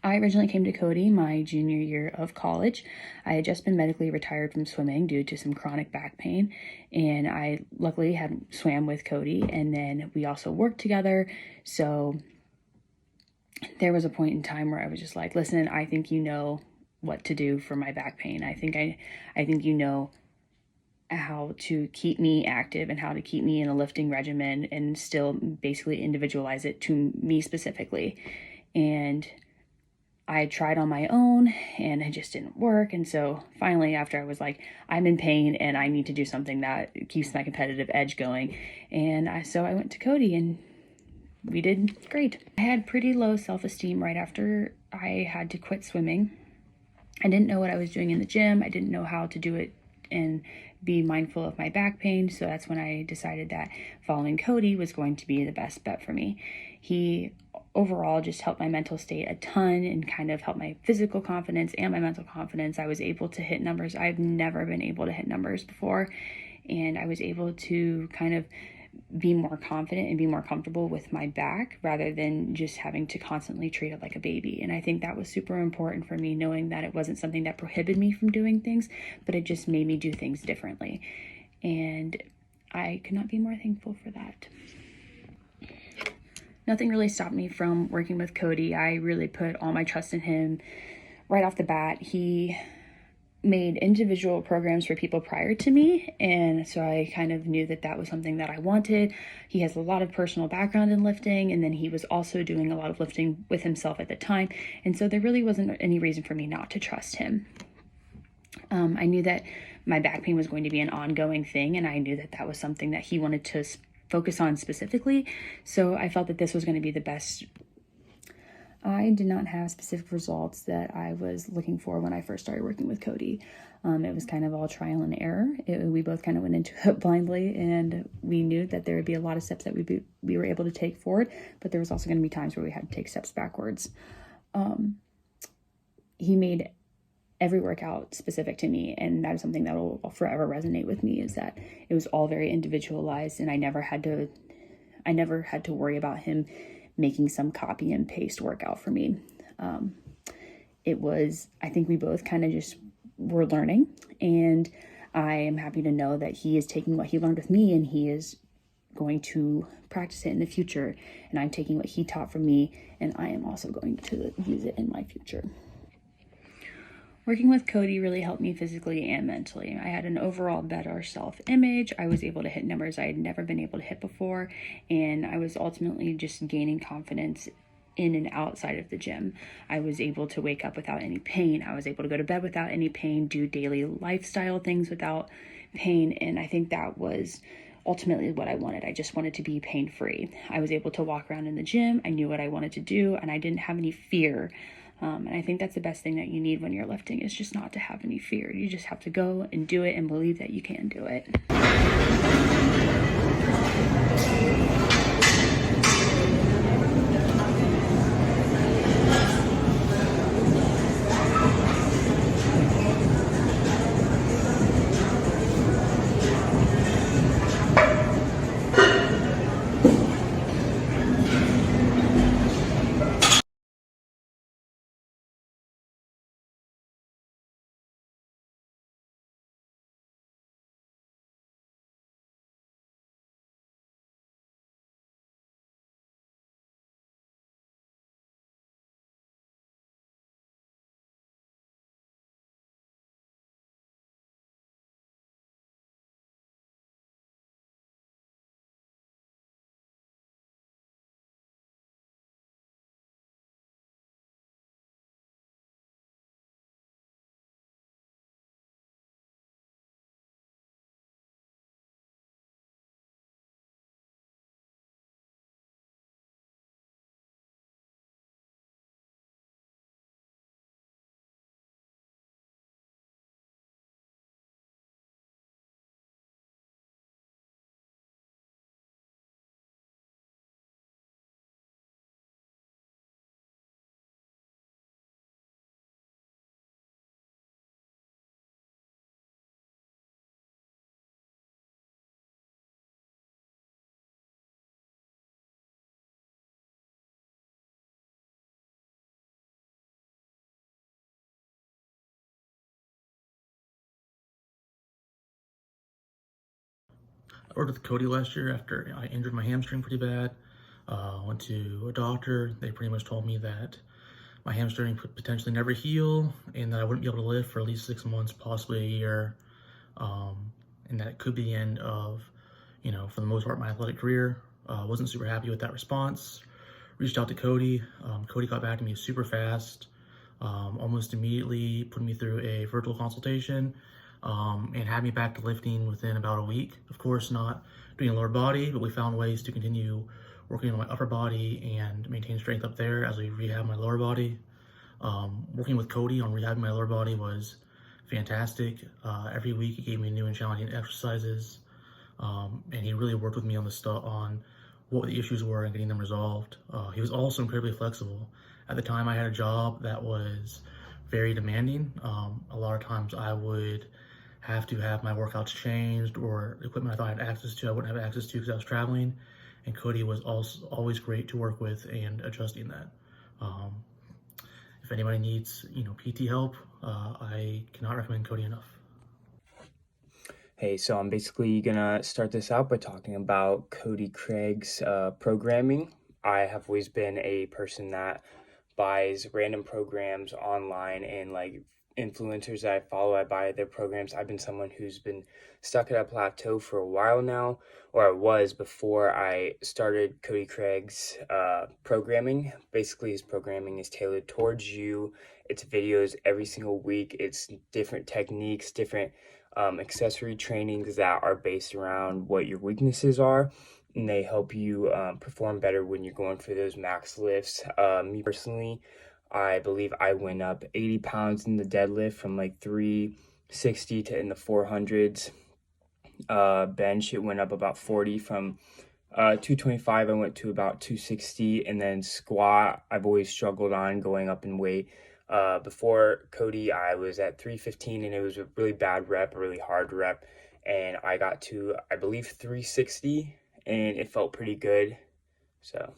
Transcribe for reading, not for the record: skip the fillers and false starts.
I originally came to Cody my junior year of college. I had just been medically retired from swimming due to some chronic back pain, and I luckily had swam with Cody, and then we also worked together. So there was a point in time where I was just like, listen, I think you know what to do for my back pain. I think you know how to keep me active and how to keep me in a lifting regimen and still basically individualize it to me specifically. And I tried on my own and it just didn't work. And so finally, after I was like, I'm in pain and I need to do something that keeps my competitive edge going. So I went to Cody and we did great. I had pretty low self-esteem right after I had to quit swimming. I didn't know what I was doing in the gym. I didn't know how to do it and be mindful of my back pain. So that's when I decided that following Cody was going to be the best bet for me. He overall just helped my mental state a ton and kind of helped my physical confidence and my mental confidence. I was able to hit numbers. I've never been able to hit numbers before. And I was able to kind of be more confident and be more comfortable with my back rather than just having to constantly treat it like a baby. And I think that was super important for me, knowing that it wasn't something that prohibited me from doing things, but it just made me do things differently. And I could not be more thankful for that. Nothing really stopped me from working with Cody. I really put all my trust in him right off the bat. He made individual programs for people prior to me, and so I kind of knew that that was something that I wanted. He has a lot of personal background in lifting, and then he was also doing a lot of lifting with himself at the time, and so there really wasn't any reason for me not to trust him. I knew that my back pain was going to be an ongoing thing, and I knew that that was something that he wanted to focus on specifically, so I felt that this was going to be the best. I did not have specific results that I was looking for when I first started working with Cody. It was kind of all trial and error. We both kind of went into it blindly, and we knew that there would be a lot of steps that we were able to take forward, but there was also going to be times where we had to take steps backwards. He made every workout specific to me, and that is something that will forever resonate with me, is that it was all very individualized, and I never had to worry about him making some copy and paste workout for me. I think we both kind of just were learning, and I am happy to know that he is taking what he learned with me and he is going to practice it in the future, and I'm taking what he taught from me and I am also going to use it in my future. Working with Cody really helped me physically and mentally. I had an overall better self-image. I was able to hit numbers I had never been able to hit before, and I was ultimately just gaining confidence in and outside of the gym. I was able to wake up without any pain. I was able to go to bed without any pain, do daily lifestyle things without pain, and I think that was ultimately what I wanted. I just wanted to be pain-free. I was able to walk around in the gym. I knew what I wanted to do, and I didn't have any fear. And I think that's the best thing that you need when you're lifting, is just not to have any fear. You just have to go and do it and believe that you can do it. I worked with Cody last year after I injured my hamstring pretty bad. Went to a doctor. They pretty much told me that my hamstring could potentially never heal and that I wouldn't be able to live for at least 6 months, possibly a year. And that it could be the end of, for the most part, my athletic career. Wasn't super happy with that response. Reached out to Cody. Cody got back to me super fast, almost immediately put me through a virtual consultation, and had me back to lifting within about a week. Of course, not doing a lower body, but we found ways to continue working on my upper body and maintain strength up there as we rehab my lower body. Working with Cody on rehabbing my lower body was fantastic. Every week he gave me new and challenging exercises, and he really worked with me on what the issues were and getting them resolved. He was also incredibly flexible. At the time, I had a job that was very demanding. A lot of times I would have to have my workouts changed, or equipment I thought I had access to, I wouldn't have access to because I was traveling. And Cody was also always great to work with and adjusting that. Um, if anybody needs, PT help, I cannot recommend Cody enough. Hey, so I'm basically gonna start this out by talking about Cody Craig's programming. I have always been a person that buys random programs online, and like influencers that I follow, I buy their programs. I've been someone who's been stuck at a plateau for a while now, or I was before I started Cody Craig's programming. Basically, his programming is tailored towards you. It's videos every single week. It's different techniques, different accessory trainings that are based around what your weaknesses are, and they help you perform better when you're going for those max lifts. Me personally, I believe I went up 80 pounds in the deadlift from like 360 to in the 400s. Bench, it went up about 40 from 225. I went to about 260, and then squat, I've always struggled on going up in weight. Before Cody, I was at 315, and it was a really bad rep, a really hard rep, and I got to, I believe, 360, and it felt pretty good. So